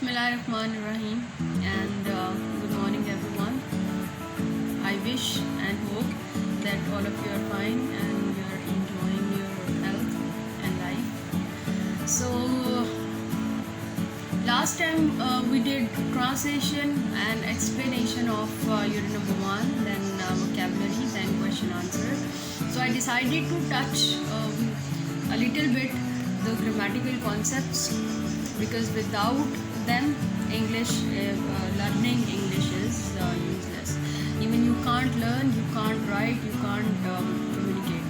Bismillahirrahmanirrahim and good morning everyone. I wish and hope that all of you are fine and you are enjoying your health and life. So last time we did translation and explanation of unit number 1, then vocabulary, then question answer. So I decided to touch a little bit the grammatical concepts, because without them learning English is useless. Even you can't learn, you can't write, you can't communicate.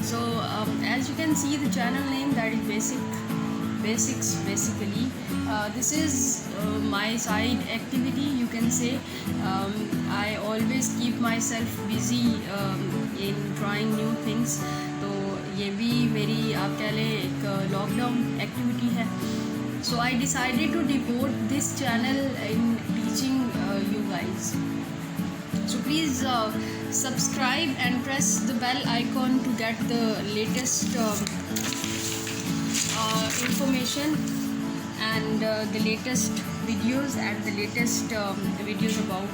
So as you can see the channel name, that is basics basically. This is my side activity, you can say. I always keep myself busy in trying new things. तो ये भी मेरी आप कह लें एक lockdown activity है. So I decided to devote this channel in teaching you guys. So please subscribe and press the bell icon to get the latest information and the latest videos about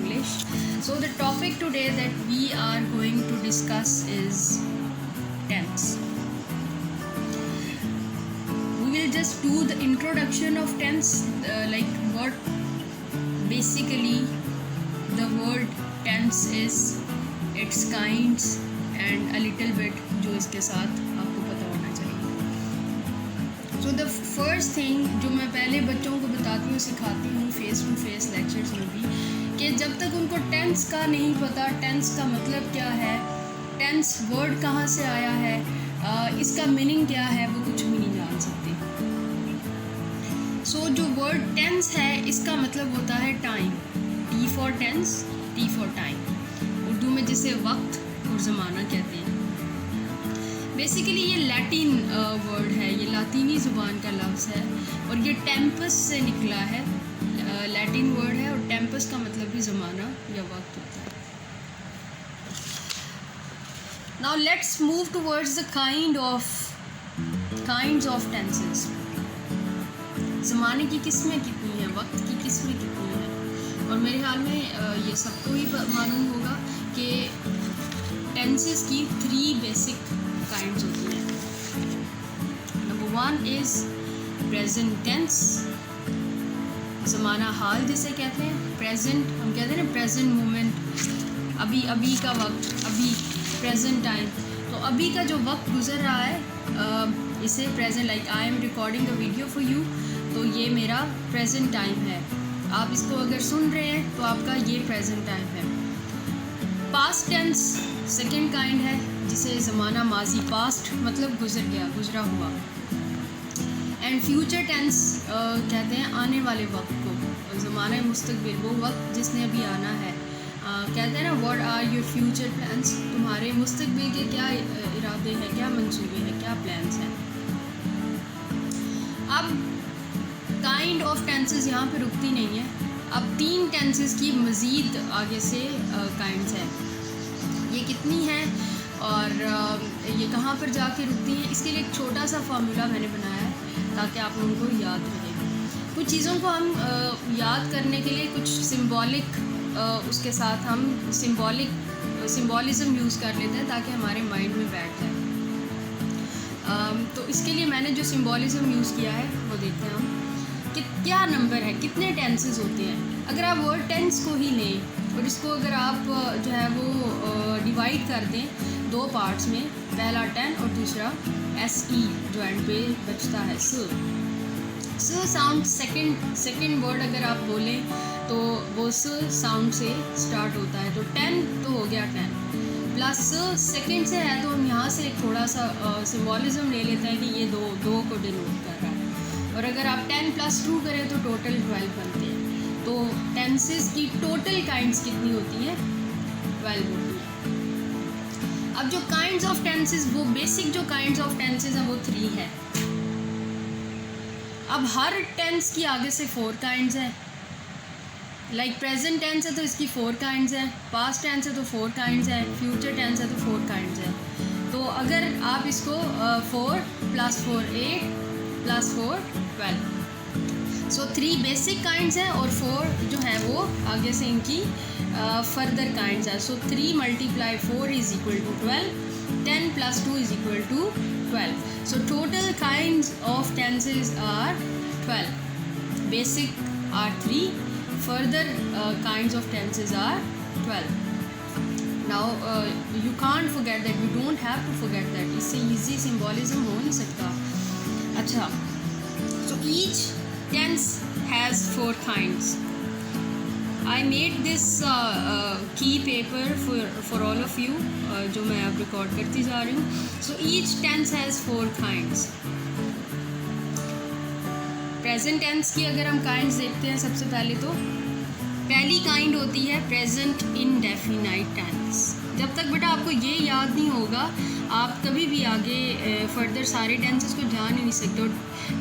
English. So the topic today that we are going to discuss is tense. We will just do the introduction of tense, like what basically the word tense is, its kinds and a little bit जो इसके साथ आपको पता होना चाहिए. So the first thing जो मैं पहले बच्चों को बताती हूँ, सिखाती हूँ फेस टू फेस लेक्चर्स में भी, कि जब तक उनको टेंस का नहीं पता, टेंस का मतलब क्या है, टेंस वर्ड कहाँ से आया है, इसका मीनिंग क्या है, वो कुछ भी नहीं जान सकते. सो जो वर्ड टेंस है इसका मतलब होता है time. T for tense, T for time. Urdu में जिसे वक्त और ज़माना कहते हैं. बेसिकली ये लैटिन वर्ड है, ये लातीनी ज़ुबान का लफ्ज़ है और ये टेम्पस से निकला है. लैटिन वर्ड है और टेम्पस का मतलब भी ज़माना या वक्त होता है. Now let's move towards the kinds of tenses. ज़माने की किस्में कितनी हैं, वक्त की किस्में कितनी हैं, और मेरे ख्याल में ये सबको ही मालूम होगा कि टेंसेस की 3 बेसिक काइंड्स होती हैं. नंबर 1 इज़ प्रेजेंट टेंस, ज़माना हाल जिसे कहते हैं. प्रेजेंट हम कहते हैं ना, प्रेजेंट मोमेंट, अभी का वक्त, अभी प्रेजेंट टाइम. तो अभी का जो वक्त गुजर रहा है इसे present, like I am recording a video for you, तो ये मेरा प्रेजेंट टाइम है. आप इसको अगर सुन रहे हैं तो आपका ये प्रेजेंट टाइम है. पास्ट टेंस सेकंड काइंड है, जिसे ज़माना माजी, पास्ट मतलब गुजर गया, गुजरा हुआ. एंड फ्यूचर टेंस कहते हैं आने वाले वक्त को. ज़माना मुस्तकबिल, वो वक्त जिसने अभी आना है. कहते हैं ना, what are your future plans, तुम्हारे मुस्तकबिल के क्या इरादे हैं, क्या मंसूबे हैं, क्या प्लान्स हैं. अब काइंड ऑफ टेंसेस यहाँ पे रुकती नहीं है. अब 3 टेंसेस की मज़ीद आगे से काइंड्स हैं. ये कितनी हैं और ये कहाँ पर जाके रुकती हैं, इसके लिए एक छोटा सा फार्मूला मैंने बनाया है ताकि आप लोगों को याद रहे. कुछ चीज़ों को हम याद करने के लिए कुछ सिंबॉलिक उसके साथ हम सिंबॉलिज़म यूज़ कर लेते हैं ताकि हमारे माइंड में बैठ जाए. तो इसके लिए मैंने जो सिंबॉलिज़म यूज़ किया है वो देखते हैं हम कि क्या नंबर है, कितने टेंसेस होते हैं. अगर आप वर्ड टेंस को ही लें और इसको अगर आप जो है वो डिवाइड कर दें 2 पार्ट्स में, पहला 10 और दूसरा SE जो एंड पे बचता है. स साउंड सेकंड वर्ड अगर आप बोलें तो वो स साउंड से स्टार्ट होता है. तो 10 तो हो गया 10 प्लस सेकंड से है, तो हम यहाँ से थोड़ा सा सिंबॉलिज़म ले लेते हैं कि ये दो को डिनोट कर रहा है. और अगर आप 10 + 2 करें तो टोटल 12 बनते हैं. तो टेंसेस की टोटल काइंड्स कितनी होती हैं, 12 होती हैं. अब जो काइंड्स ऑफ टेंसेस, वो बेसिक जो काइंड्स ऑफ टेंसेस हैं वो 3 है. अब हर टेंस की आगे से 4 काइंड्स हैं. लाइक प्रेजेंट टेंस है तो इसकी 4 काइंड्स हैं, पास्ट टेंस है तो 4 काइंड्स हैं, फ्यूचर टेंस है तो 4 काइंड्स हैं. तो अगर आप इसको 4 + 4 8 + 4 12. सो 3 बेसिक काइंड्स हैं और 4 जो है वो आगे से इनकी फर्दर काइंड्स हैं. सो 3 × 4 is equal to 12. 10 + 2 is equal to 12. So total kinds of tenses are 12. Basic are 3. Further kinds of tenses are 12. Now you can't forget that. You don't have to forget that. इससे easy symbolism हो नहीं सकता. अच्छा. So each tense has 4 kinds. I made this key paper for all of you, जो मैं अब record करती जा रही हूँ. So each tense has 4 kinds. Present tense की अगर हम काइंड्स देखते हैं, सबसे पहले तो पहली काइंड होती है प्रेजेंट इंडेफिनाइट टेंस. जब तक बेटा आपको ये याद नहीं होगा, आप कभी भी आगे फर्दर सारे टेंसेस को जान ही नहीं सकते.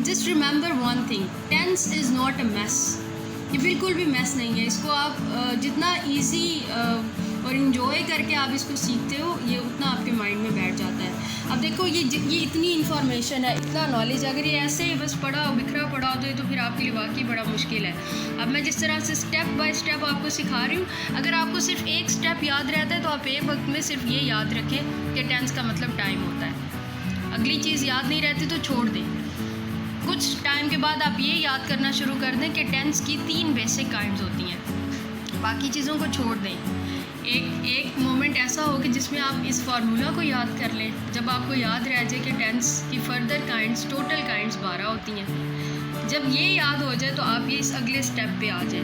Just remember one thing, tense is not a mess. ये बिल्कुल भी मैस नहीं है. इसको आप जितना इजी और इन्जॉय करके आप इसको सीखते हो, ये उतना आपके माइंड में बैठ जाता है. अब देखो ये इतनी इन्फॉर्मेशन है, इतना नॉलेज, अगर ये ऐसे बस पढ़ा बिखरा पढ़ा हो तो फिर आपके लिए वाकई बड़ा मुश्किल है. अब मैं जिस तरह से स्टेप बाय स्टेप आपको सिखा रही हूँ, अगर आपको सिर्फ एक स्टेप याद रहता है तो आप एक वक्त में सिर्फ ये याद रखें कि टेंस का मतलब टाइम होता है. अगली चीज़ याद नहीं रहती तो छोड़ दें. कुछ टाइम के बाद आप ये याद करना शुरू कर दें कि टेंस की 3 बेसिक काइंड्स होती हैं, बाकी चीज़ों को छोड़ दें. एक मोमेंट ऐसा हो कि जिसमें आप इस फार्मूला को याद कर लें. जब आपको याद रह जाए कि टेंस की फर्दर काइंड्स, टोटल काइंड्स 12 होती हैं, जब ये याद हो जाए तो आप ये इस अगले स्टेप पे आ जाए.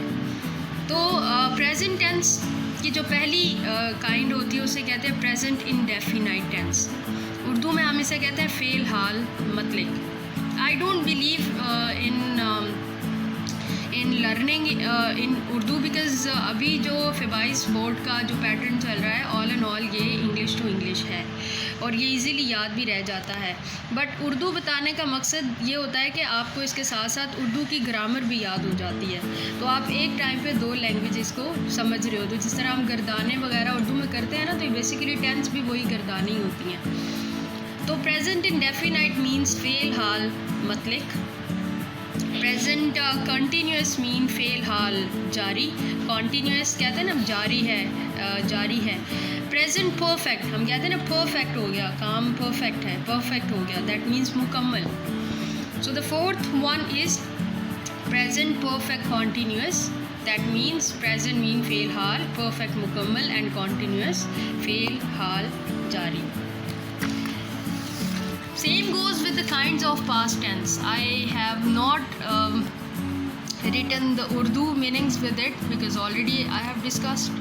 तो प्रेजेंट टेंस की जो पहली काइंड होती है उसे कहते हैं प्रेजेंट इंडेफिनाइट टेंस. उर्दू में हम इसे कहते हैं फ़ेल हाल मतलब. I don't believe in learning in Urdu because अभी जो FIBAIS बोर्ड का जो पैटर्न चल रहा है, ऑल एंड ऑल ये इंग्लिश टू इंग्लिश है और ये इजीली याद भी रह जाता है. बट उर्दू बताने का मकसद ये होता है कि आपको इसके साथ साथ उर्दू की ग्रामर भी याद हो जाती है. तो आप एक टाइम पे 2 लैंग्वेजेस को समझ रहे हो. तो जिस तरह हम गर्दाने वगैरह उर्दू में करते हैं ना, तो बेसिकली टेंस भी वही गर्दानी होती हैं. तो प्रेजेंट इंडेफिनाइट मीन्स फ़ेल हाल मतलब. प्रेजेंट कंटिन्यूस मीन फ़ेल हाल जारी. कॉन्टीन्यूस कहते हैं ना, जारी है. प्रेजेंट परफेक्ट हम कहते हैं ना, परफेक्ट हो गया काम, परफेक्ट है, परफेक्ट हो गया, दैट मीन्स मुकम्मल. So the 4th one is present perfect continuous. That means present mean fail hall, perfect मुकम्मल एंड कॉन्टीन्यूस फ़ेल हाल जारी. Same goes with the kinds of past tense. I have not written the Urdu meanings with it because already I have discussed.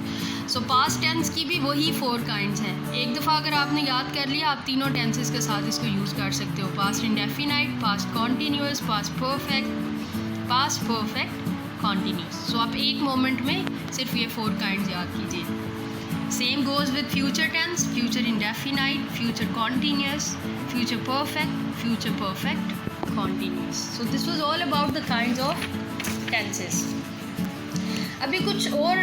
So past tense की भी वही 4 kinds हैं. एक दफ़ा अगर आपने याद कर लिया, आप तीनों tenses के साथ इसको यूज़ कर सकते हो. past indefinite, past continuous, past perfect, continuous. So आप एक मोमेंट में सिर्फ ये 4 kinds याद कीजिए. Same goes with future tense, future indefinite, future continuous, future perfect, continuous. So this was all about the kinds of tenses. अभी कुछ और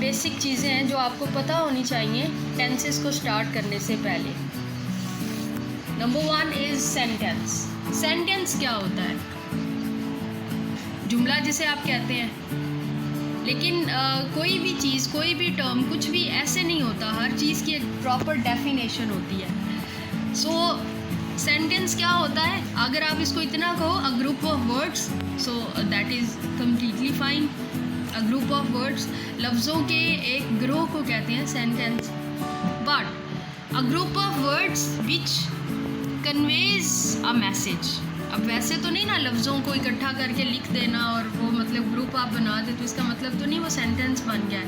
बेसिक चीज़ें हैं जो आपको पता होनी चाहिए टेंसेस को स्टार्ट करने से पहले. Number 1 is sentence. सेंटेंस क्या होता है? जुमला जिसे आप कहते हैं. लेकिन कोई भी चीज़, कोई भी टर्म, कुछ भी ऐसे नहीं होता. हर चीज़ की एक प्रॉपर डेफिनेशन होती है. सो सेंटेंस क्या होता है? अगर आप इसको इतना कहो, a group of words, so that is completely fine. A group of words, लफ्ज़ों के एक ग्रोह को कहते हैं sentence. But a group of words which conveys a message. अब वैसे तो नहीं ना, लफ्ज़ों को इकट्ठा करके लिख देना और वो मतलब ग्रुप आप बना दे तो इसका मतलब तो नहीं वो सेंटेंस बन गया है.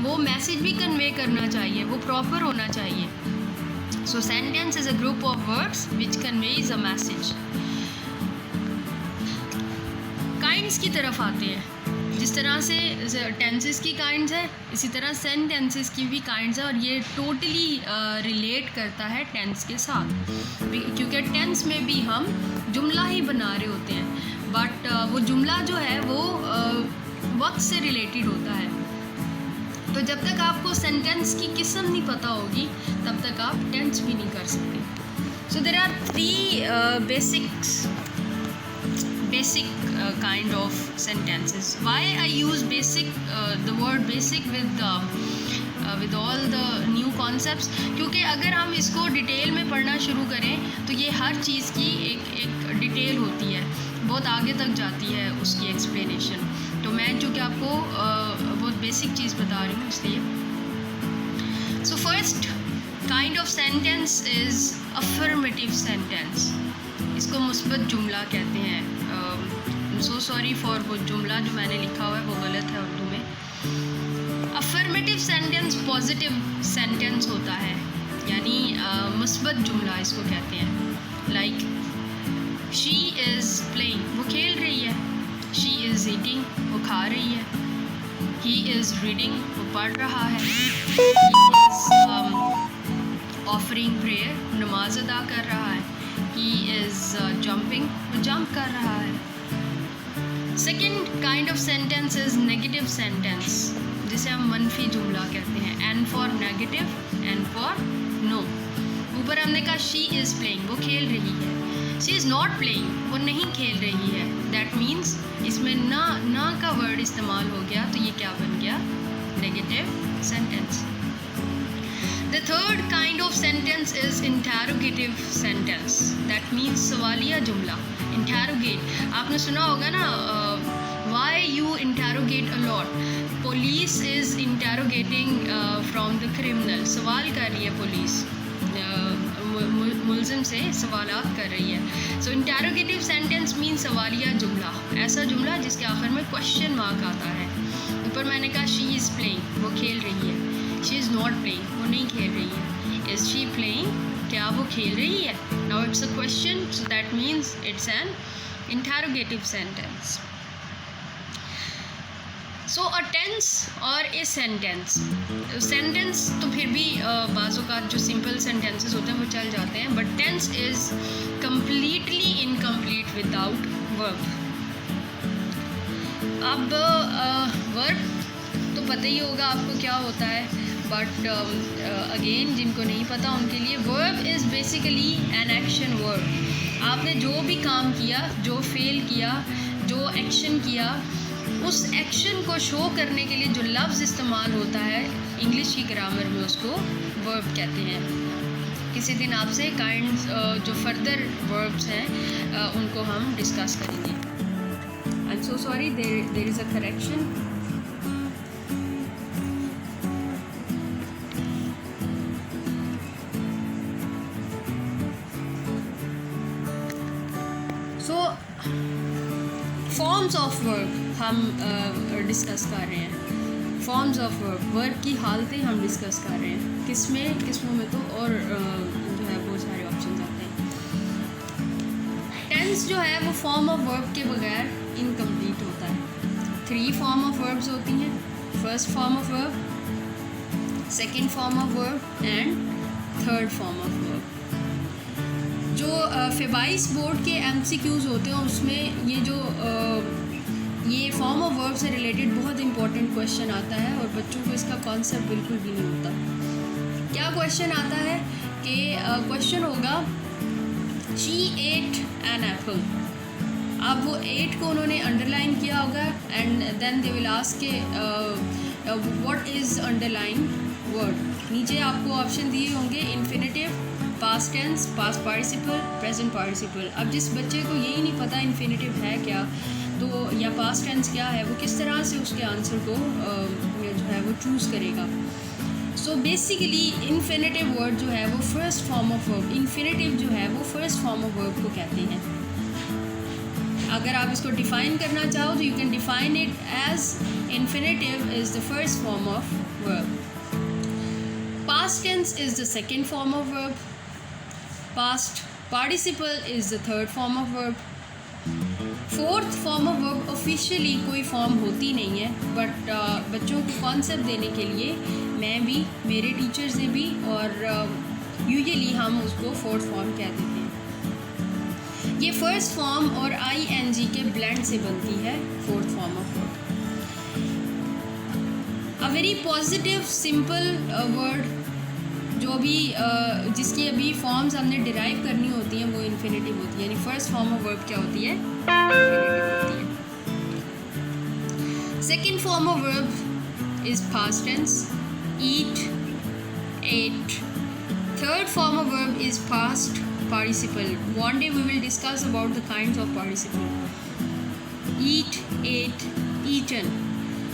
वो मैसेज भी कन्वे करना चाहिए, वो प्रॉपर होना चाहिए. सो sentence is a group of words which conveys a message. Kinds की तरफ आते हैं. जिस तरह से टेंसेस की काइंड्स है, इसी तरह सेंटेंसेस की भी काइंड्स है और ये टोटली रिलेट करता है टेंस के साथ, क्योंकि टेंस में भी हम जुमला ही बना रहे होते हैं. बट वो जुमला जो है वो वक्त से रिलेटेड होता है. तो जब तक आपको सेंटेंस की किस्म नहीं पता होगी तब तक आप टेंस भी नहीं कर सकते. So there are 3 basic kind of sentences. Why I use basic, the word basic with all the new concepts? क्योंकि अगर हम इसको डिटेल में पढ़ना शुरू करें तो ये हर चीज़ की एक डिटेल होती है, बहुत आगे तक जाती है उसकी एक्सप्लेनेशन। तो मैं जो कि आपको बहुत बेसिक चीज़ बता रही हूँ इसलिए। So first kind of sentence is affirmative sentence. इसको मुस्बत जुमला कहते हैं। सो सॉरी फॉर वो जुमला जो मैंने लिखा हुआ है वो गलत है उर्दू में। अफर्मेटिव सेंटेंस पॉजिटिव सेंटेंस होता है, यानी मुस्बत जुमला इसको कहते हैं। लाइक शी इज़ प्लेइंग, वो खेल रही है। शी इज़ ईटिंग, वो खा रही है। ही इज़ रीडिंग, वो पढ़ रहा है। ही इज़ ऑफरिंग प्रेयर, नमाज अदा कर रहा है। ही इज़ जंपिंग, वो जंप कर रहा है। Second kind of sentence is negative sentence, जिसे हम मनफी जुमला कहते हैं। N for negative, N for no. ऊपर हमने कहा शी इज़ प्लेइंग, वो खेल रही है। शी इज़ नॉट प्लेइंग, वो नहीं खेल रही है। दैट मीन्स इसमें ना का वर्ड इस्तेमाल हो गया, तो ये क्या बन गया? Negative sentence. The third kind of sentence is interrogative sentence. That means सवालिया जुमला। Interrogate, आपने सुना होगा ना, why you interrogate a lot? Police is interrogating from the criminal. सवाल कर रही है पुलिस, मुल्ज़िम से सवालात कर रही है। So interrogative sentence means सवालिया जुमला, ऐसा जुमला जिसके आखिर में question mark आता है। ऊपर मैंने कहा she is playing, वो खेल रही है। She is not playing, वो नहीं खेल रही है। Is she playing? क्या वो खेल रही है? Now it's a question, so that means it's an interrogative sentence. So a tense और a sentence. Sentence तो फिर भी बाज़ों का जो simple sentences होते हैं वो चल जाते हैं, but tense is completely incomplete without verb. अब verb तो पता ही होगा आपको क्या होता है, बट अगेन जिनको नहीं पता उनके लिए verb is basically an action verb. आपने जो भी काम किया, जो फेल किया, जो एक्शन किया, उस एक्शन को शो करने के लिए जो लफ्ज़ इस्तेमाल होता है इंग्लिश की ग्रामर में उसको वर्ब कहते हैं। किसी दिन आपसे काइंड्स जो फर्दर वर्ब्स हैं उनको हम डिस्कस करेंगे। I am so sorry, there is a correction. Forms of verb हम डिस्कस कर रहे हैं। फॉर्म्स ऑफ वर्ब की हालतें हम डिस्कस कर रहे हैं। किस्मों में तो और जो है बहुत सारे ऑप्शन आते हैं। टेंस जो है वो फॉर्म ऑफ वर्ब के बगैर इनकम्प्लीट होता है। 3 फॉर्म ऑफ वर्ब्स होती हैं। First form of verb, second form of verb and third form of verb. जो फेबाइस बोर्ड के MCQs होते हैं उसमें ये फॉर्म ऑफ वर्ब से रिलेटेड बहुत इंपॉर्टेंट क्वेश्चन आता है और बच्चों को इसका कॉन्सेप्ट बिल्कुल भी नहीं होता। क्या क्वेश्चन आता है कि क्वेश्चन होगा शी एट एन एप्पल। अब वो 8 को उन्होंने अंडरलाइन किया होगा and then they will ask के व्हाट इज़ अंडरलाइन वर्ड। नीचे आपको ऑप्शन दिए होंगे infinitive, past tense, past participle, present participle. अब जिस बच्चे को यही नहीं पता इन्फिनेटिव है क्या तो या पास्ट टेंस क्या है, वो किस तरह से उसके आंसर को जो है वो चूज़ करेगा। सो बेसिकली इन्फिनेटिव वर्ड जो है वो first form of verb, infinitive जो है वो फर्स्ट फॉर्म ऑफ वर्ब को कहते हैं। अगर आप इसको डिफ़ाइन करना चाहो तो you can define it as infinitive is the first form of verb, past tense is the second form of verb, past participle is the third form of verb, fourth form of verb officially कोई form होती नहीं है, but बच्चों को concept देने के लिए मैं भी, मेरे टीचर्स ने भी, और यूजुअली हम उसको फोर्थ फॉर्म कह देते हैं। ये फर्स्ट फॉर्म और ING के ब्लेंड से बनती है fourth form of verb. A very positive simple word जो भी जिसकी अभी फॉर्म्स हमने डिराइव करनी होती हैं वो इन्फिनेटिव होती है, यानी फर्स्ट फॉर्म ऑफ वर्ब क्या होती है? इन्फिनेटिव होती है। Second form of verb is past tense, eat, ate. Third form of verb is past participle. One day we will discuss about the kinds of participle. Eat, ate, eaten.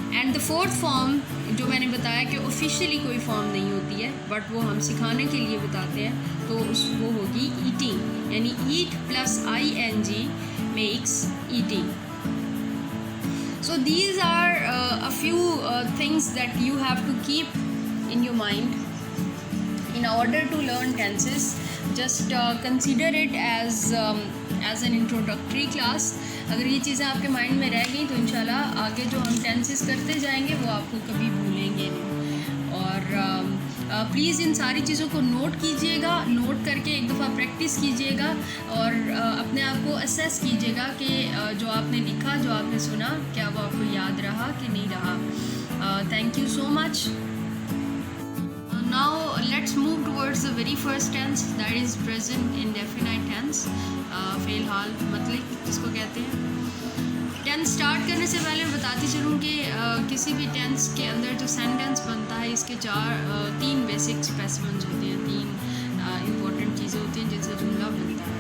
And the fourth form जो मैंने बताया कि officially कोई form नहीं होती है but वो हम सिखाने के लिए बताते हैं, तो वो होगी ईटिंग, यानी eat plus ING makes eating. So these are a few things that you have to keep in your mind in order to learn tenses. Just consider it as an introductory class. अगर ये चीज़ें आपके mind में रह गई तो इंशाल्लाह आगे जो हम टेंसेस करते जाएंगे वो आपको कभी भूलेंगे नहीं. और प्लीज़ इन सारी चीज़ों को नोट कीजिएगा, नोट करके एक दफ़ा प्रैक्टिस कीजिएगा और अपने आप को असेस कीजिएगा कि जो आपने लिखा, जो आपने सुना, क्या वो आपको याद रहा कि नहीं रहा. Thank you so much. Now let's move towards the very first tense, that is present indefinite tense. फ़ेल हाल मतलब जिसको कहते हैं. टेंस स्टार्ट करने से पहले बताती चलूँ कि किसी भी टेंस के अंदर जो सेंटेंस बनता है इसके तीन बेसिक स्पेसिमेंस होते हैं, तीन इम्पोर्टेंट चीज़ें होती हैं जिनसे जुमला बनता है.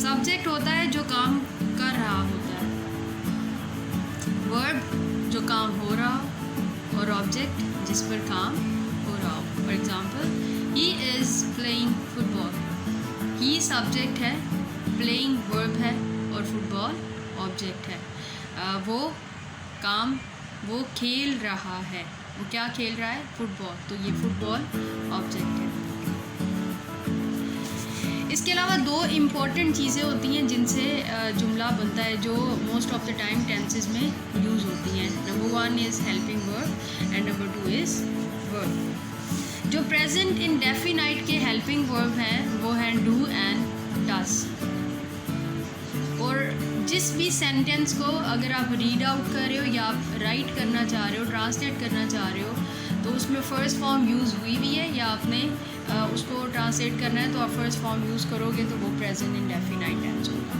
सब्जेक्ट होता है जो काम कर रहा होता है, वर्ब जो काम हो रहा, और ऑब्जेक्ट जिस पर काम हो रहा हो. For example, he is playing football. He subject है, प्लेइंग वर्ब है और फुटबॉल ऑब्जेक्ट है. वो खेल रहा है. वो क्या खेल रहा है? फुटबॉल. तो ये फुटबॉल ऑब्जेक्ट है. इसके अलावा दो इम्पॉर्टेंट चीज़ें होती हैं जिनसे जुमला बनता है, जो most of the time tenses में यूज़ होती हैं. Number 1 is helping verb and number 2 is verb. जो प्रेजेंट इंडेफिनाइट के हेल्पिंग वर्ब हैं वो हैं डू एंड डज. और जिस भी सेंटेंस को अगर आप रीड आउट कर रहे हो या आप राइट करना चाह रहे हो, ट्रांसलेट करना चाह रहे हो, तो उसमें फ़र्स्ट फॉर्म यूज़ हुई भी है या आपने उसको ट्रांसलेट करना है तो आप फर्स्ट फॉर्म यूज़ करोगे तो वो प्रेजेंट इंडेफिनाइट टेंस होगा.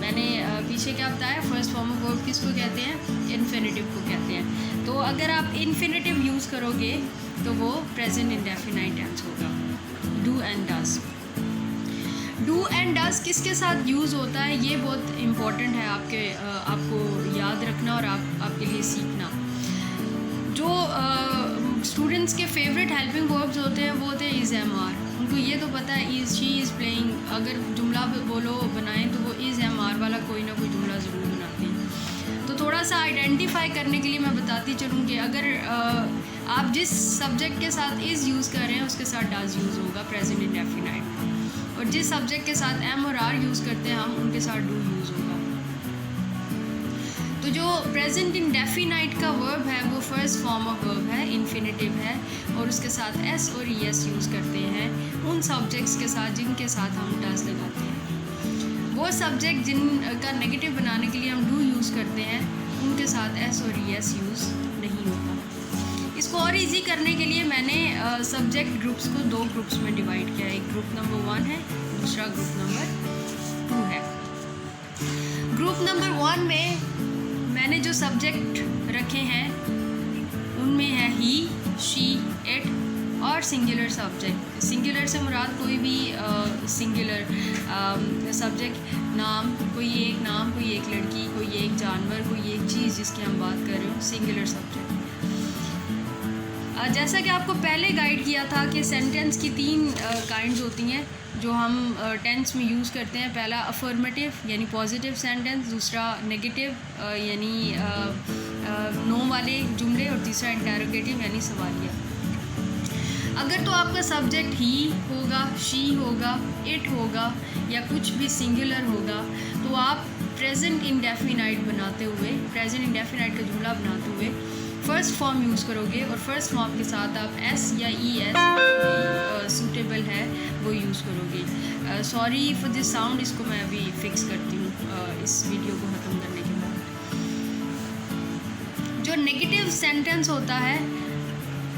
मैंने पीछे क्या बताया, फर्स्ट फॉर्म ऑफ वर्ब किसको कहते हैं? इन्फिनेटिव को कहते हैं. तो अगर आप इन्फिनेटिव यूज़ करोगे तो वो प्रेजेंट इंडेफिनाइट टेंस होगा. Do and does. Do and does किसके साथ यूज़ होता है ये बहुत इम्पॉर्टेंट है आपको याद रखना और आपके लिए सीखना. जो स्टूडेंट्स के फेवरेट हेल्पिंग वर्ब्स होते हैं वो होते हैं इज़ एम आर. उनको ये तो पता है इज़, शी इज़ प्लेइंग. अगर जुमला बोलो बनाएं तो वो इज़ एम आर वाला कोई ना कोई जुमला ज़रूर बनाते हैं. तो थोड़ा सा आइडेंटिफाई करने के लिए मैं बताती चलूँ कि अगर आप जिस सब्जेक्ट के साथ इज़ यूज़ कर रहे हैं उसके साथ डज यूज़ होगा प्रेजेंट इंडेफिनाइट, और जिस सब्जेक्ट के साथ एम और आर यूज़ करते हैं हम उनके साथ डू यूज़ होगा. तो जो प्रेजेंट इंडेफिनाइट का वर्ब है वो फर्स्ट फॉर्म ऑफ वर्ब है, इन्फिनेटिव है, और उसके साथ एस और ईएस यूज़ करते हैं उन सब्जेक्ट्स के साथ जिनके साथ हम डज लगाते हैं. वो सब्जेक्ट जिनका नेगेटिव बनाने के लिए हम डू यूज़ करते हैं उनके साथ एस और ईएस यूज़ नहीं होता. इसको और इजी करने के लिए मैंने सब्जेक्ट ग्रुप्स को दो ग्रुप्स में डिवाइड किया है. एक ग्रुप नंबर 1 है, दूसरा ग्रुप नंबर 2 है. ग्रुप नंबर 1 में मैंने जो सब्जेक्ट रखे हैं उनमें है ही, शी, इट और सिंगुलर सब्जेक्ट. सिंगुलर से मुराद कोई भी सिंगुलर सब्जेक्ट, नाम, कोई एक नाम, कोई एक लड़की, कोई एक जानवर, कोई एक चीज़ जिसकी हम बात कर रहे हो, सिंगुलर सब्जेक्ट. जैसा कि आपको पहले गाइड किया था कि सेंटेंस की 3 काइंड्स होती हैं जो हम टेंस में यूज़ करते हैं. पहला अफर्मेटिव यानी पॉजिटिव सेंटेंस, दूसरा नेगेटिव यानी नो वाले जुमले, और तीसरा इंटरोगेटिव यानी सवालिया. अगर तो आपका सब्जेक्ट ही होगा, शी होगा, इट होगा या कुछ भी सिंगुलर होगा तो आप प्रेजेंट इंडेफिनाइट बनाते हुए, प्रेजेंट इंडेफिनाइट का जुमला बनाते हुए फर्स्ट फॉर्म यूज़ करोगे, और फर्स्ट फॉर्म के साथ आप एस या ई एस सूटेबल है वो यूज़ करोगे. सॉरी फॉर दिस साउंड, इसको मैं अभी फिक्स करती हूँ इस वीडियो को ख़त्म करने के बाद. जो नेगेटिव सेंटेंस होता है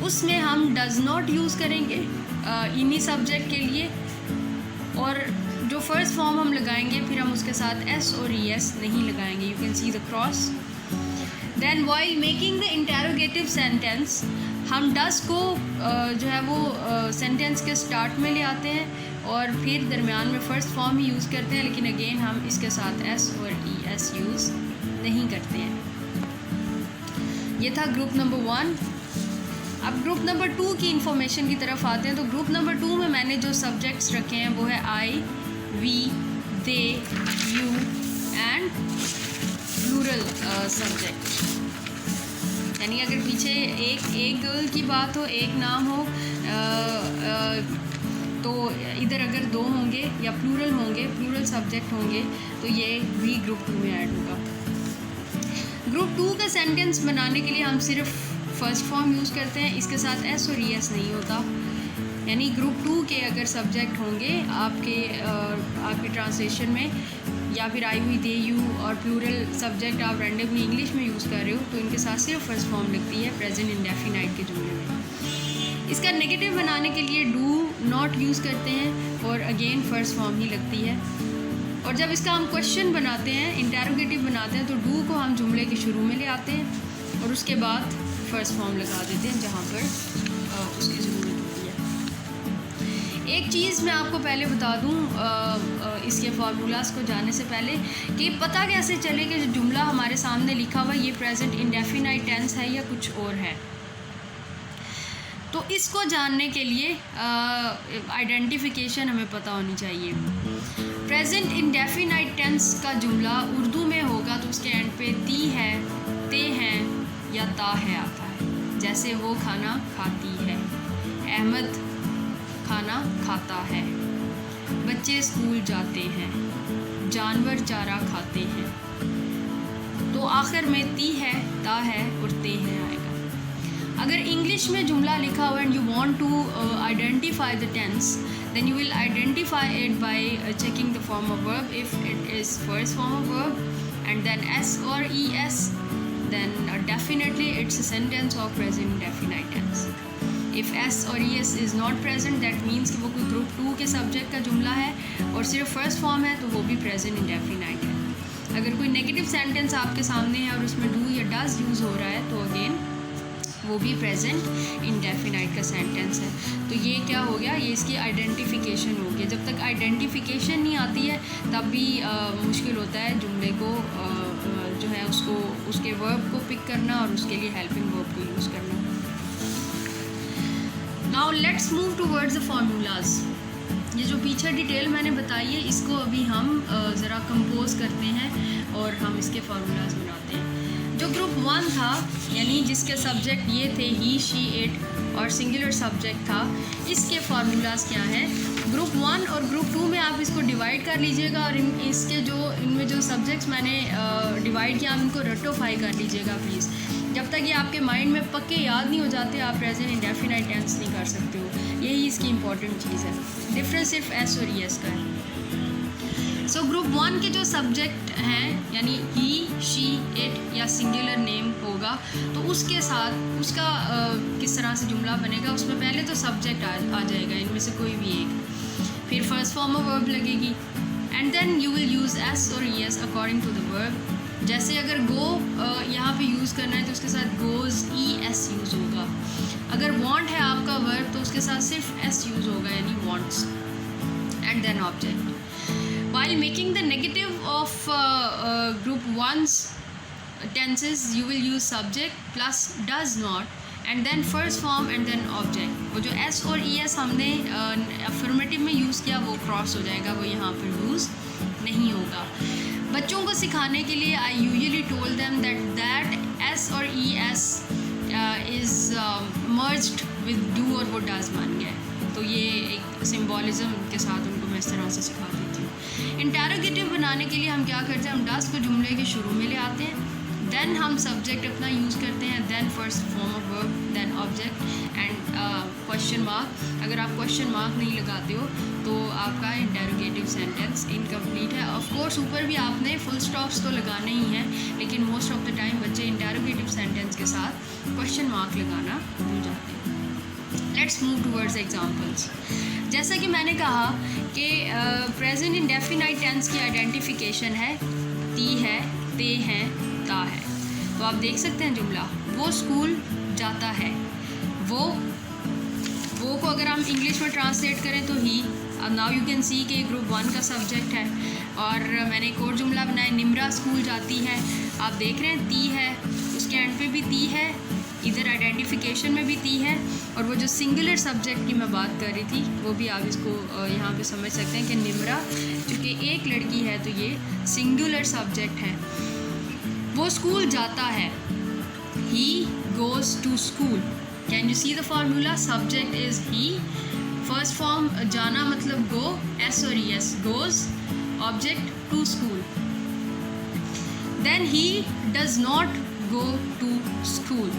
उसमें हम डज नॉट यूज़ करेंगे इन्हीं सब्जेक्ट के लिए, और जो फर्स्ट फॉर्म हम लगाएंगे फिर हम उसके साथ एस और ई एस नहीं लगाएंगे. You can see the cross. Then while making the interrogative sentence हम डस को जो है वो सेंटेंस के स्टार्ट में ले आते हैं और फिर दरमियान में फ़र्स्ट फॉर्म ही यूज़ करते हैं, लेकिन अगेन हम इसके साथ एस और ई एस यूज़ नहीं करते हैं. ये था ग्रुप नंबर 1. अब ग्रुप नंबर 2 की इंफॉर्मेशन की तरफ आते हैं. तो ग्रुप नंबर 2 में मैंने जो सब्जेक्ट्स रखे हैं वो है I, we, they, you and plural subject. यानी अगर पीछे एक गर्ल की बात हो, एक नाम हो, तो इधर अगर 2 होंगे या प्लूरल होंगे, प्लूरल सब्जेक्ट होंगे, तो ये भी ग्रुप 2 में ऐड होगा. ग्रुप 2 का सेंटेंस बनाने के लिए हम सिर्फ फर्स्ट फॉर्म यूज़ करते हैं, इसके साथ एस और ई एस नहीं होता. यानी ग्रुप 2 के अगर सब्जेक्ट होंगे आपके ट्रांसलेशन में, या फिर आई, वी, दे, यू और प्लूरल सब्जेक्ट आप रैंडमली इंग्लिश में यूज़ कर रहे हो, तो इनके साथ सिर्फ फर्स्ट फॉर्म लगती है प्रेजेंट इंडेफिनाइट के जुमले में. इसका नेगेटिव बनाने के लिए डू नॉट यूज़ करते हैं और अगेन फर्स्ट फॉर्म ही लगती है. और जब इसका हम क्वेश्चन बनाते हैं, इंटेरोगेटिव बनाते हैं, तो डू को हम जुमले के शुरू में ले आते हैं और उसके बाद फर्स्ट फॉर्म लगा देते हैं जहाँ पर उसकी ज़रूरत होती है. एक चीज़ मैं आपको पहले बता दूँ इसके फार्मूलाज को जानने से पहले, कि पता कैसे चले कि जो जुमला हमारे सामने लिखा हुआ ये प्रेजेंट इंडेफिनाइट टेंस है या कुछ और है. तो इसको जानने के लिए आइडेंटिफिकेशन हमें पता होनी चाहिए. प्रेजेंट इंडेफिनाइट टेंस का जुमला उर्दू में होगा तो उसके एंड पे ती है, ते हैं या ता है आता है. जैसे वो खाना खाती है, अहमद खाना खाता है, बच्चे स्कूल जाते हैं, जानवर चारा खाते हैं. तो आखिर में ती है, ता है और ते हैं आएगा. अगर इंग्लिश में जुमला लिखा हुआ and you want to identify the tense, then you will identify it by checking the form of verb. If it is first form of verb and then s or es, then definitely it's a sentence of present indefinite tense. If s or es is not present, that means कि वो कोई group 2 के subject का जुमला है और सिर्फ first form है, तो वो भी प्रेजेंट इंडेफिनाइट है. अगर कोई नेगेटिव सेंटेंस आपके सामने है और उसमें डू या डज यूज़ हो रहा है, तो अगेन वो भी प्रेजेंट इंडेफिनाइट का सेंटेंस है. तो ये क्या हो गया, ये इसकी आइडेंटिफिकेशन हो गई. जब तक आइडेंटिफिकेशन नहीं आती है तब भी मुश्किल होता है जुमले को जो है उसको उसके वर्ब को पिक करना और उसके लिए हेल्पिंग वर्ब को यूज़ करना. Now let's move towards the formulas. ये जो पीछे डिटेल मैंने बताई है, इसको अभी हम ज़रा कंपोज करते हैं और हम इसके फार्मूलाज बनाते हैं. जो ग्रुप 1 था, यानी जिसके सब्जेक्ट ये थे ही, शी, इट और सिंगुलर सब्जेक्ट था, इसके फार्मूलाज क्या हैं. ग्रुप 1 और ग्रुप 2 में आप इसको डिवाइड कर लीजिएगा और इनमें जो सब्जेक्ट्स मैंने डिवाइड किया, आप इनको रेक्टिफाई कर लीजिएगा प्लीज़. जब तक ये आपके माइंड में पक्के याद नहीं हो जाते, आप प्रेजेंट इंडेफिनाइट टेंस नहीं कर सकते हो. यही इसकी इंपॉर्टेंट चीज़ है. डिफरेंस सिर्फ एस और ई एस का है. सो ग्रुप 1 के जो सब्जेक्ट हैं, यानी ही, शी, इट या सिंगुलर नेम होगा, तो उसके साथ उसका किस तरह से जुमला बनेगा, उसमें पहले तो सब्जेक्ट आ जाएगा, इनमें से कोई भी एक, फिर फर्स्ट फॉर्म ऑफ वर्ब लगेगी and then you will use S और E S according to the verb. जैसे अगर गो यहाँ पे यूज़ करना है तो उसके साथ गोज़, ई एस यूज़ होगा. अगर वांट है आपका वर्ब तो उसके साथ सिर्फ एस यूज़ होगा, यानी wants and then object. While making the negative of group 1's tenses, you will use subject plus does not and then first form and then object. वो जो s और es हमने affirmative में use किया वो cross हो जाएगा, वो यहाँ पर यूज़ नहीं होगा. बच्चों को सिखाने के लिए I usually told them that s और es is merged with do और वो does मान गया. तो ये एक सिम्बॉलिज़म के साथ उनको मैं इस तरह से सिखा देती हूँ. इंटेरोगेटिव बनाने के लिए हम क्या करते हैं, हम डस को जुमले के शुरू में ले आते हैं, देन हम सब्जेक्ट अपना यूज़ करते हैं, then first form of verb, then object and question mark. अगर आप क्वेश्चन मार्क नहीं लगाते हो तो आपका इंटेरोगेटिव सेंटेंस इनकम्प्लीट है. ऑफ कोर्स ऊपर भी आपने फुल स्टॉप्स तो लगाने ही हैं, लेकिन मोस्ट ऑफ द टाइम बच्चे इंटेरोगेटिव सेंटेंस के साथ क्वेश्चन मार्क लगाना भूल जाते हैं. Let's move towards examples. जैसा कि मैंने कहा कि प्रेजेंट इंडेफिनाइट टेंस की आइडेंटिफिकेशन है ती है, ते हैं, ता है। तो आप देख सकते हैं जुमला, वो स्कूल जाता है। वो को अगर हम इंग्लिश में ट्रांसलेट करें तो ही। अब नाउ यू कैन सी कि ग्रुप 1 का सब्जेक्ट है। और मैंने एक और जुमला बनाया, निम्रा स्कूल जाती है। आप देख रहे हैं ती है, उसके एंड पे भी ती है, इधर आइडेंटिफिकेशन में भी ती है। और वो जो सिंगुलर सब्जेक्ट की मैं बात कर रही थी वो भी आप इसको यहाँ पे समझ सकते हैं कि निम्रा चूँकि एक लड़की है तो ये सिंगुलर सब्जेक्ट है। वो स्कूल जाता है, he goes to school. Can you see the formula? Subject is he, first form जाना मतलब गो, एस और S, goes, object to school. Then he does not go to school,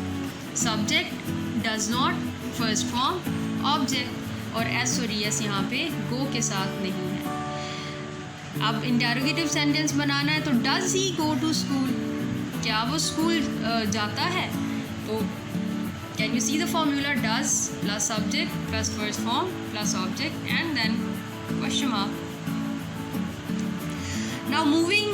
subject does not, first form, object, और S और S यहाँ पे गो के साथ नहीं है। अब इंटरोगेटिव सेंटेंस बनाना है तो does he go to school, क्या वो स्कूल जाता है? तो can you see the formula? Does plus subject plus first form plus object and then question mark. Now moving,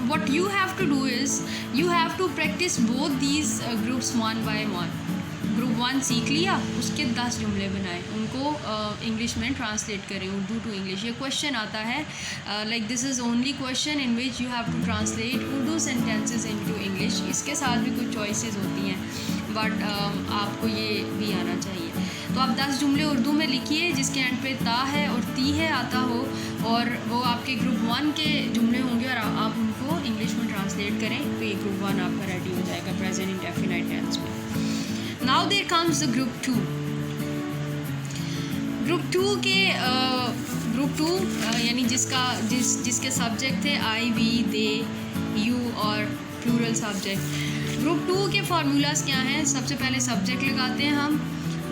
what you have to do is you have to practice both these groups one by one. Group 1 सीख लिया, उसके 10 जुमले बनाए, उनको English में translate करें, Urdu to English. ये question आता है like this is only question in which you have to translate Urdu sentences into English. इसके साथ भी कुछ चॉइसेस होती हैं बट आपको ये भी आना चाहिए। तो आप 10 जुमले उर्दू में लिखिए जिसके एंड पे ता है और ती है आता हो, और वो आपके ग्रुप 1 के जुमले होंगे और आप उनको इंग्लिश में ट्रांसलेट करें तो ये ग्रुप 1 आपका रेडी हो जाएगा प्रेजेंट इंडेफिनाइट टेंस में। Now there comes the group 2। Group 2 के ग्रुप 2 यानी जिसके सब्जेक्ट थे आई, वी, दे, यू और प्लूरल सब्जेक्ट। ग्रुप 2 के फार्मूलाज क्या हैं? सबसे पहले सब्जेक्ट लगाते हैं हम,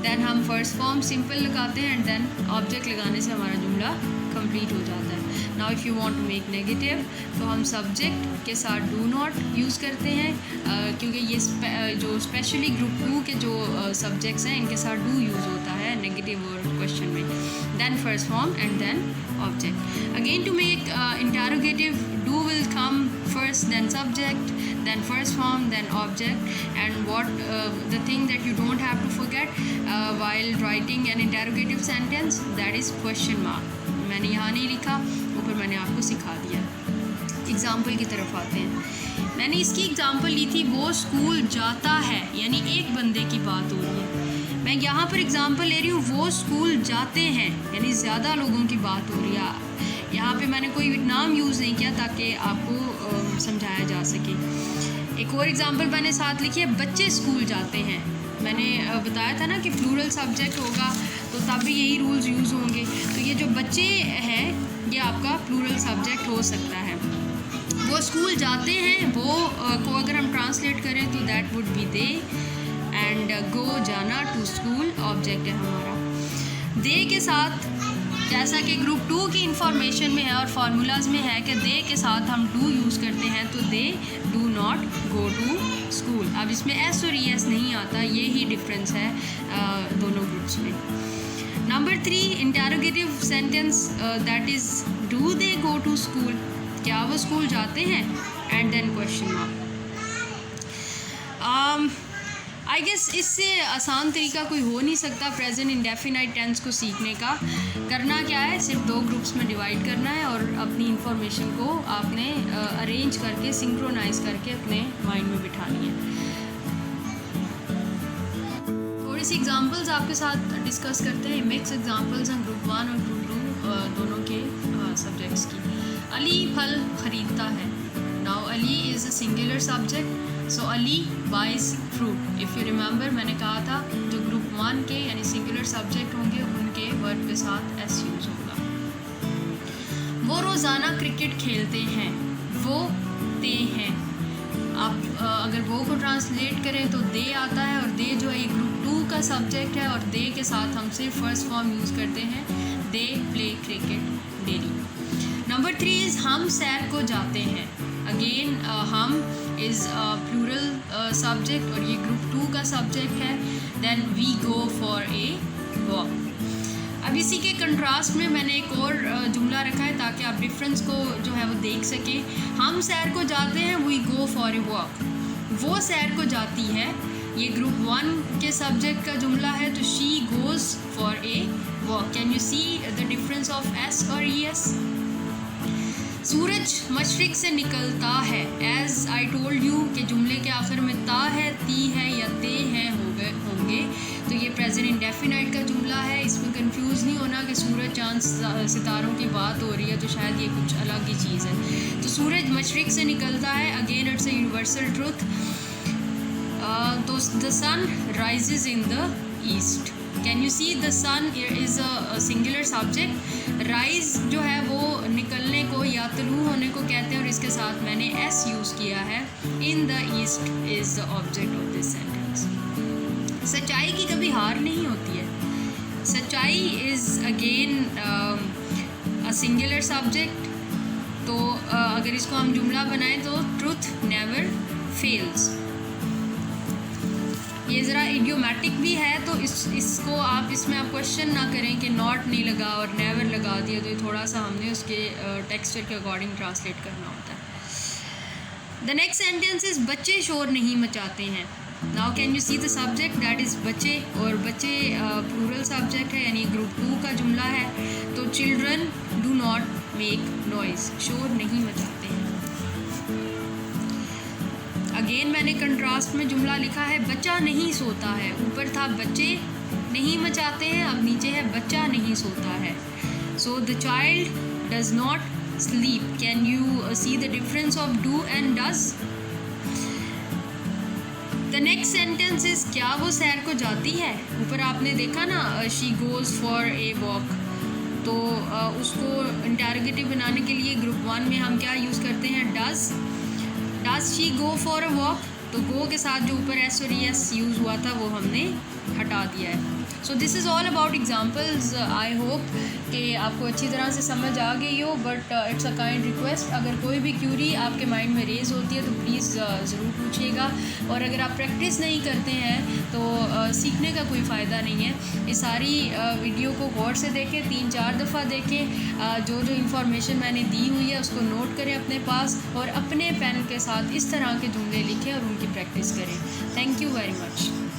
देन हम फर्स्ट फॉर्म सिंपल लगाते हैं एंड देन ऑब्जेक्ट लगाने से हमारा जुमला कंप्लीट हो जाता है। Now if you want to make negative तो हम सब्जेक्ट के साथ डू नॉट यूज़ करते हैं क्योंकि ये जो स्पेशली ग्रुप 2 के जो सब्जेक्ट्स हैं इनके साथ डू यूज़ होता है नेगेटिव और क्वेश्चन में। Then first form and then object. Again to make interrogative, do will come first, then subject, then first form, then object, and what the thing that you don't have to forget while writing an interrogative sentence, that is question mark। मैंने यहाँ नहीं लिखा, ऊपर मैंने आपको सिखा दिया। Example की तरफ आते हैं। मैंने इसकी एग्ज़ाम्पल ली थी, वो स्कूल जाता है, यानी एक बंदे की बात हो रही है। मैं यहाँ पर एग्ज़ाम्पल ले रही हूँ, वो स्कूल जाते हैं, यानी ज़्यादा लोगों की बात हो रही है। यहाँ पे मैंने कोई नाम यूज़ नहीं किया ताकि आपको समझाया जा सके। एक और एग्ज़ाम्पल मैंने साथ लिखी है, बच्चे स्कूल जाते हैं। मैंने बताया था ना कि प्लूरल सब्जेक्ट होगा तो तब भी यही रूल्स यूज़ होंगे। तो ये जो बच्चे हैं ये आपका प्लूरल सब्जेक्ट हो सकता है। वो स्कूल जाते हैं, वो को अगर हम ट्रांसलेट करें तो that would be they, and go जाना, टू स्कूल ऑब्जेक्ट है हमारा। दे के साथ जैसा कि ग्रुप 2 की इंफॉर्मेशन में है और फार्मूलाज में है कि दे के साथ हम डू यूज़ करते हैं, तो they do not go to school. अब इसमें एस और एस नहीं आता, ये ही डिफरेंस है दोनों ग्रुप्स में। Number 3 interrogative sentence, that is do they go to school, क्या वो स्कूल जाते हैं, and then question mark. I guess इससे आसान तरीका कोई हो नहीं सकता प्रेजेंट इंडेफिनाइट टेंस को सीखने का। करना क्या है, सिर्फ 2 ग्रुप्स में डिवाइड करना है और अपनी इंफॉर्मेशन को आपने अरेंज करके सिंक्रोनाइज करके अपने माइंड में बिठानी है। थोड़ी सी एग्जांपल्स आपके साथ डिस्कस करते हैं, मिक्स एग्जांपल्स हैं ग्रुप 1 और ग्रुप 2 दोनों के सब्जेक्ट्स की। अली फल ख़रीदता है। Now Ali is a singular subject, so Ali buys fruit. If you remember मैंने कहा था जो ग्रुप 1 के यानी सिंगुलर सब्जेक्ट होंगे उनके वर्ब के साथ एस यूज़ होगा। वो रोज़ाना क्रिकेट खेलते हैं, वो ते हैं। आप अगर वो को ट्रांसलेट करें तो दे आता है, और दे जो है ग्रुप 2 का सब्जेक्ट है, और दे के साथ हम सिर्फ फर्स्ट फॉर्म यूज़ करते हैं, they play cricket daily. Number 3 is हम सैर को जाते हैं। अगेन हम इज़ प्लूरल सब्जेक्ट और ये ग्रुप 2 का सब्जेक्ट है, then we go for a walk. अब इसी के कंट्रास्ट में मैंने एक और जुमला रखा है ताकि आप डिफरेंस को जो है वो देख सकें। हम सैर को जाते हैं, we go for a walk. वो सैर को जाती है, ये ग्रुप 1 के सब्जेक्ट का जुमला है, तो she goes for a walk. Can you see the difference of S और ई एस? सूरज मशरिक से निकलता है, एज आई टोल्ड यू कि जुमले के आखिर में ता है, ती है या ते हैं होंगे, तो ये प्रेजेंट इंडेफिनाइट का जुमला है। इसमें कंफ्यूज नहीं होना कि सूरज चांद सितारों की बात हो रही है, तो शायद ये कुछ अलग ही चीज़ है। तो सूरज मशरिक से निकलता है, again it's a universal truth. तो the sun rises in the east. Can you see the sun is a singular subject. Rise जो है वो निकलने को या तलू होने को कहते हैं, और इसके साथ मैंने एस यूज़ किया है। इन the east is the object of this sentence. सच्चाई की कभी हार नहीं होती है। सच्चाई is again a singular subject, तो अगर इसको हम जुमला बनाएं तो ट्रुथ नेवर फेल्स। ये ज़रा इडियोमैटिक भी है, तो इसको आप इसमें आप क्वेश्चन ना करें कि नॉट नहीं लगा और नेवर लगा दिया, तो ये थोड़ा सा हमने उसके टेक्सचर के अकॉर्डिंग ट्रांसलेट करना होता है। द नेक्स्ट सेंटेंस इज़ बच्चे शोर नहीं मचाते हैं। Now can you see the subject, that is बच्चे, और बच्चे प्लूरल सब्जेक्ट है, यानी ग्रुप 2 का जुमला है। तो children do not make noise, शोर नहीं मचाते हैं। अगेन मैंने कंट्रास्ट में जुमला लिखा है, बच्चा नहीं सोता है। ऊपर था बच्चे नहीं मचाते हैं, अब नीचे है बच्चा नहीं सोता है। So the child does not sleep. Can you see the difference of do and does? The next sentence is, क्या वो सैर को जाती है? ऊपर आपने देखा ना, she goes for a walk, तो उसको इंटरोगेटिव बनाने के लिए ग्रुप 1 में हम क्या यूज़ करते हैं? Does she go for a walk. तो गो के साथ जो ऊपर एस और ई एस यूज़ हुआ था वो हमने हटा दिया है। So this is all about examples. I hope कि आपको अच्छी तरह से समझ आ गई हो, but it's a kind request, अगर कोई भी क्यूरी आपके माइंड में रेज़ होती है तो प्लीज़ ज़रूर पूछिएगा। और अगर आप प्रैक्टिस नहीं करते हैं तो सीखने का कोई फ़ायदा नहीं है। इस सारी वीडियो को गौर से देखें, 3-4 दफ़ा देखें। जो इन्फॉर्मेशन मैंने दी हुई है उसको नोट करें अपने पास, और अपने पेन के साथ इस तरह के जुमले लिखें और उनकी प्रैक्टिस करें। Thank you very much.